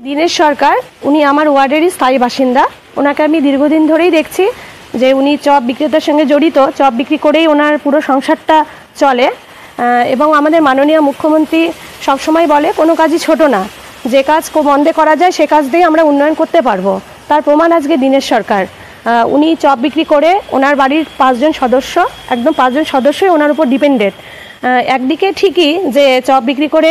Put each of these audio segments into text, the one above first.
দীনেশ সরকার উনি আমার ওয়ার্ডেরই স্থায়ী বাসিন্দা। ওনাকে আমি দীর্ঘদিন ধরেই দেখছি যে উনি চপ বিক্রেতার সঙ্গে জড়িত, চপ বিক্রি করেই ওনার পুরো সংসারটা চলে। এবং আমাদের মাননীয় মুখ্যমন্ত্রী সবসময় বলে কোনো কাজই ছোট না, যে কাজ মন্দে করা যায় সে কাজ দিয়ে আমরা উন্নয়ন করতে পারবো। তার প্রমাণ আজকে দীনেশ সরকার। উনি চপ বিক্রি করে ওনার বাড়ির 5 জন সদস্য, একদম 5 জন সদস্যই ওনার উপর ডিপেন্ডেন্ট। একদিকে ঠিকই যে চপ বিক্রি করে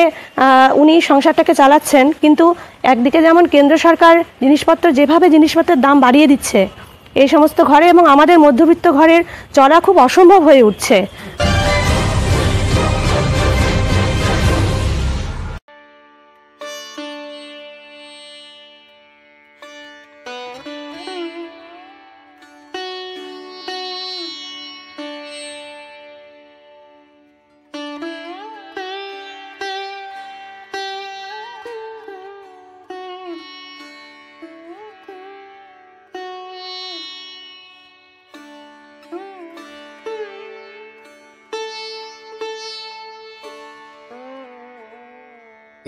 উনি সংসারটাকে চালাচ্ছেন, কিন্তু একদিকে যেমন কেন্দ্র সরকার যেভাবে জিনিসপত্রের দাম বাড়িয়ে দিচ্ছে, এই সমস্ত ঘরে এবং আমাদের মধ্যবিত্ত ঘরের চলা খুব অসম্ভব হয়ে উঠছে।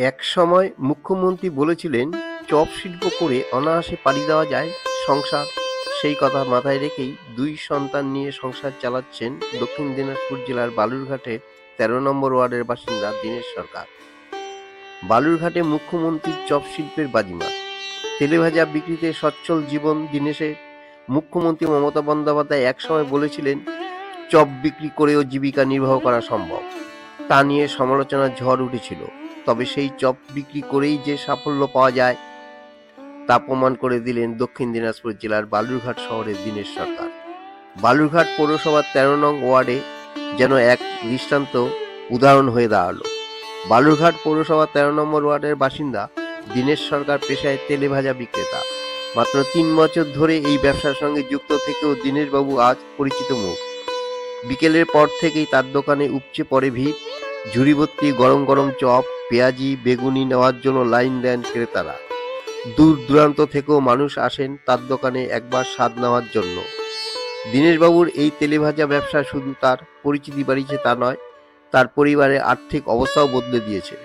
এক সময় মুখ্যমন্ত্রী বলেছিলেন চপ শিল্প করে অনায়াসে পাড়ি দেওয়া যায় সংসার। সেই কথা মাথায় রেখেই 2 সন্তান নিয়ে সংসার চালাচ্ছেন দক্ষিণ দিনাজপুর জেলার বালুরঘাটের 13 নম্বর ওয়ার্ডের বাসিন্দা দীনেশ সরকার। বালুরঘাটে মুখ্যমন্ত্রীর চপ শিল্পের বাজিমাত। তেলেভাজা বিক্রিতে সচ্ছল জীবন দীনেশের। মুখ্যমন্ত্রী মমতা বন্দ্যোপাধ্যায় একসময় বলেছিলেন চপ বিক্রি করেও জীবিকা নির্বাহ করা সম্ভব। তা নিয়ে সমালোচনার ঝড় উঠেছিল। তবে সেই চপ বিক্রি করেই যে সাফল্য পাওয়া যায় তা প্রমাণ করে দিলেন দক্ষিণ দিনাজপুর জেলার বালুরঘাট শহরের দীনেশ সরকার। বালুরঘাট পৌরসভার 13 নং ওয়ার্ডে যেন এক দৃষ্টান্ত উদাহরণ হয়ে দাঁড়ালো। বালুরঘাট পৌরসভার 13 নম্বর ওয়ার্ডের বাসিন্দা দীনেশ সরকার পেশায় তেলেভাজা বিক্রেতা। মাত্র 3 বছর ধরে এই ব্যবসার সঙ্গে যুক্ত থেকেও দীনেশবাবু আজ পরিচিত মুখ। বিকেলের পর থেকেই তার দোকানে উপচে পড়ে ভিড়। ঝুড়ি ভর্তি গরম গরম চপ, পেঁয়াজি, বেগুনি নেওয়ার জন্য লাইন দেন ক্রেতারা। দূর দূরান্ত থেকেও মানুষ আসেন তার দোকানে একবার স্বাদ নেওয়ার জন্য। দীনেশবাবুর এই তেলেভাজা ব্যবসা শুধু তার পরিচিতি বাড়িয়েছে তা নয়, তার পরিবারের আর্থিক অবস্থাও বদলে দিয়েছে।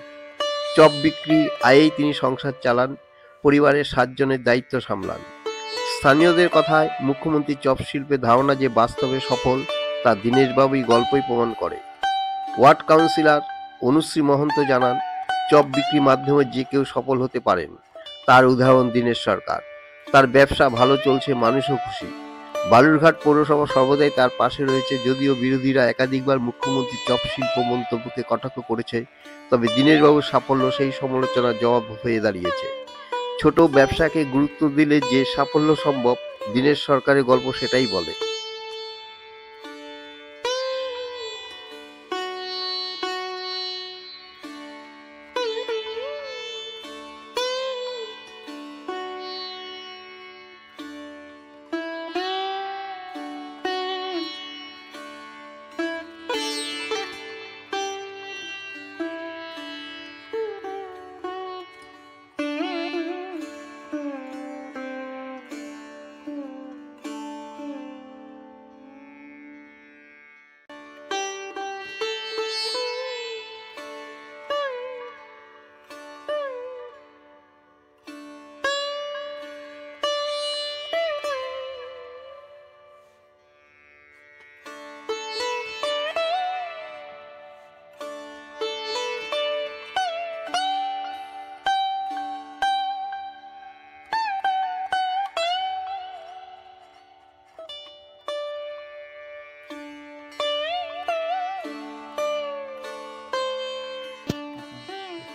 চপ বিক্রি আয়েই তিনি সংসার চালান, পরিবারের 7 জনের দায়িত্ব সামলান। স্থানীয়দের কথায় মুখ্যমন্ত্রী চপ শিল্পের ধারণা যে বাস্তবে সফল তা দীনেশবাবুই গল্পই প্রমাণ করে। ওয়ার্ড কাউন্সিলর অনুশ্রী মহন্ত জানান, চপ বিক্রির মাধ্যমে যে কেউ সফল হতে পারেন। তার উদাহরণ দীনেশ সরকার। তার ব্যবসা ভালো চলছে, মানুষও খুশি। বালুরঘাট পৌরসভা সর্বদাই তার পাশে রয়েছে। যদিও বিরোধীরা একাধিকবার মুখ্যমন্ত্রীর চপ শিল্প মন্তব্যকে কটাক্ষ করেছে, তবে দীনেশবাবুর সাফল্য সেই সমালোচনার জবাব হয়ে দাঁড়িয়েছে। ছোট ব্যবসাকে গুরুত্ব দিলে যে সাফল্য সম্ভব, দীনেশ সরকারের গল্প সেটাই বলে।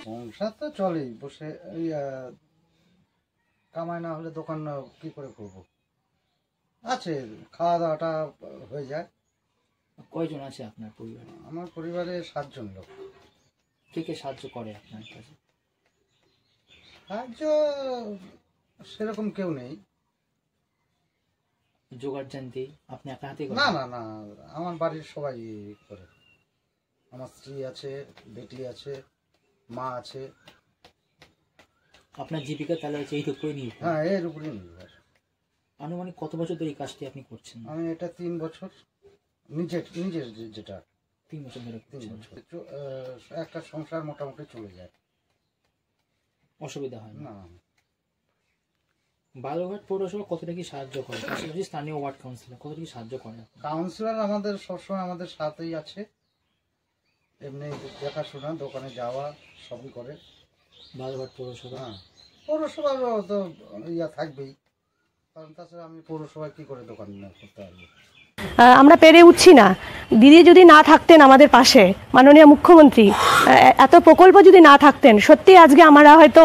সংসার তো চলেই, বসে কামাই না হলে দোকান কি করে করবো? আছে, খাওয়া দাওয়াটা হয়ে যায়। কয়জন আছে আপনার পরিবারে? আমার পরিবারে 7 জন লোক। কে কে সাহায্য করে আপনার কাছে? সাহায্য সেরকম কেউ নেই। জোগাড় জানতে আপনি একা হাতে না না না, আমার বাড়ির সবাই করে। আমার স্ত্রী আছে, বেটি আছে, মা আছে। আপনার জীবিকা তাহলে হচ্ছে এইর উপরে নির্ভর? হ্যাঁ, এর উপরে নির্ভর। আনুমানিক কত বছর ধরে এই কাজটি আপনি করছেন? আমি এটা 3 বছর, নিজের যেটা 3 বছর ধরে 3 বছর। একটা সংসার মোটামুটি চলে যায়, অসুবিধা হয় না? না। বালুরঘাট পৌরসভা কতটা কি সাহায্য করে, পাশাপাশি স্থানীয় ওয়ার্ড কাউন্সিলর কতটা কি সাহায্য করে? কাউন্সিলর আমাদের সবসময় আমাদের সাথেই আছে, এমনি দেখাশোনা, দোকানে যাওয়া সবই করে। বালুরঘাট পৌরসভা হ্যাঁ, পৌরসভার তো ইয়া থাকবেই, কারণ তাছাড়া আমি পৌরসভায় কী করে দোকান করতে পারবো। আমরা পেরে উঠছি না। দিদি যদি না থাকতেন আমাদের পাশে, মাননীয় মুখ্যমন্ত্রী এত প্রকল্প যদি না থাকতেন, সত্যি আজকে আমরা হয়তো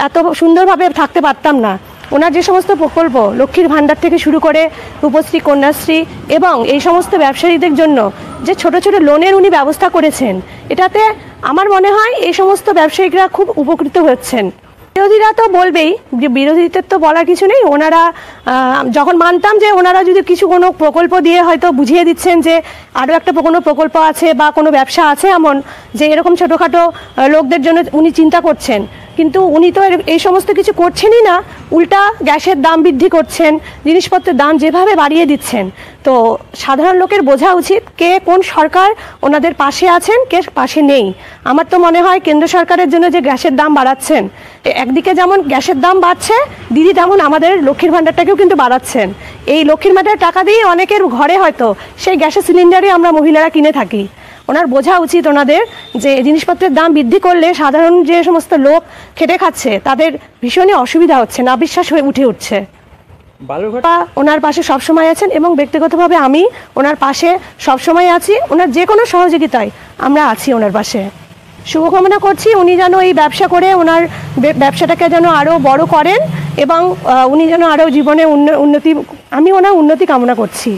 এত সুন্দরভাবে থাকতে পারতাম না। ওনার যে সমস্ত প্রকল্প, লক্ষ্মীর ভাণ্ডার থেকে শুরু করে রূপশ্রী, কন্যাশ্রী এবং এই সমস্ত ব্যবসায়ীদের জন্য যে ছোট ছোট লোনের উনি ব্যবস্থা করেছেন, এটাতে আমার মনে হয় এই সমস্ত ব্যবসায়িকরা খুব উপকৃত হচ্ছেন। বিরোধীরা তো বলবেই, যে বিরোধীদের তো বলার কিছু নেই। ওনারা যখন মানতাম যে ওনারা যদি কোনো প্রকল্প দিয়ে হয়তো বুঝিয়ে দিচ্ছেন যে আরও একটা কোনো প্রকল্প আছে বা কোনো ব্যবসা আছে এমন যে এরকম ছোটোখাটো লোকদের জন্য উনি চিন্তা করছেন, কিন্তু উনি তো এই সমস্ত কিছু করছেনই না। উল্টা গ্যাসের দাম বৃদ্ধি করছেন, জিনিসপত্রের দাম যেভাবে বাড়িয়ে দিচ্ছেন। তো সাধারণ লোকের বোঝা উচিত কে কোন সরকার ওনাদের পাশে আছেন, কে পাশে নেই। আমার তো মনে হয় কেন্দ্র সরকারের জন্য যে গ্যাসের দাম বাড়াচ্ছেন, একদিকে যেমন গ্যাসের দাম বাড়ছে, দিদি তেমন আমাদের লক্ষ্মীর ভাণ্ডারটাকেও কিন্তু বাড়াচ্ছেন। এই লক্ষ্মীর ভাণ্ডারের টাকা দিয়ে অনেকের ঘরে হয়তো সেই গ্যাসের সিলিন্ডারই আমরা মহিলারা কিনে থাকি। ওনার বোঝা উচিত ওনাদের যে জিনিসপত্রের দাম বৃদ্ধি করলে সাধারণ যে সমস্ত লোক খেটে খাচ্ছে তাদের ভীষণই অসুবিধা হচ্ছে, না বিশ্বাস হয়ে উঠে উঠছে। বালুরঘাট ওনার পাশে সবসময় আছেন এবং ব্যক্তিগতভাবে আমি ওনার পাশে সবসময় আছি। ওনার যে কোনো সহযোগিতায় আমরা আছি ওনার পাশে। শুভকামনা করছি উনি যেন এই ব্যবসা করে ওনার ব্যবসাটাকে যেন আরও বড় করেন এবং উনি যেন আরও জীবনে উন্নতি, আমি ওনার উন্নতি কামনা করছি।